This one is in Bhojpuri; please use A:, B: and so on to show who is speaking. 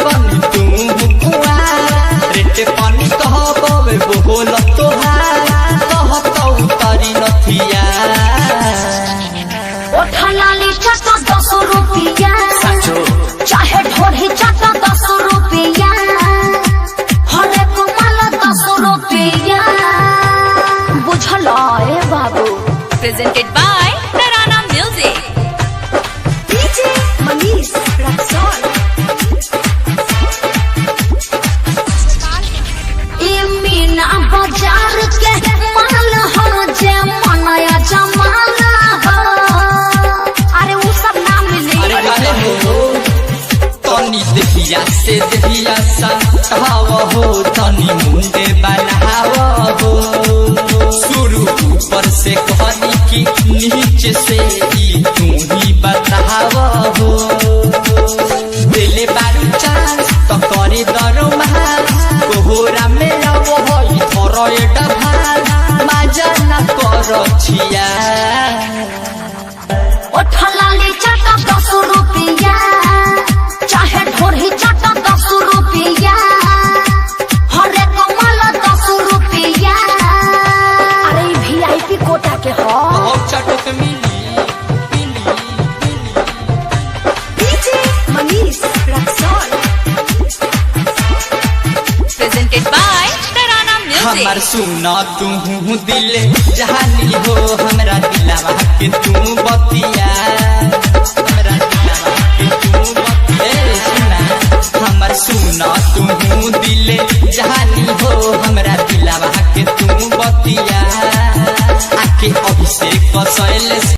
A: बनी तू हुआ रेटे पानी कहबे बोल तोहार कहतौ तारी नथिया
B: ओठलाली चाटा 10 रुपया चाहे ढोढ़ी चाटा 10 रुपया हर एक माल 10 रुपया बुझल ए बाबू।
C: Presented by Tarana Music.
B: DJ Manish Raksol Meena बाजार के माल हो जे मनाया जमाना हो। अरे वो सब नाम मिले
A: अरे हो तनी देखिया से देखिया संताव हो तनी मुंडे बनाव हो शुरू ऊपर से कहनी की नीचे से ई तू ही बताव हो दिले बारू चांस तो करे दरमा कोहरा में अब होई थोरो डभाल मजा न कर छिया
B: ओठलाली चाटा 10 रुपया चाहे ढोढ़ी चाटा 10 रुपया हर एक माल 10 रुपया। अरे VIP कोटा के हो
A: और चटक मिली
B: DJ Manish Raksol
C: Presented by Tarana
A: हमार
C: Music.
A: सुना तू दिल जहानी हो हमरा दिलवा के तू बतिया हमरा दिलवा के तू बतिया सुना हमार सुना तू दिल जहानी हो हमरा दिलवा के तू बतिया आके अभिषेक कसैल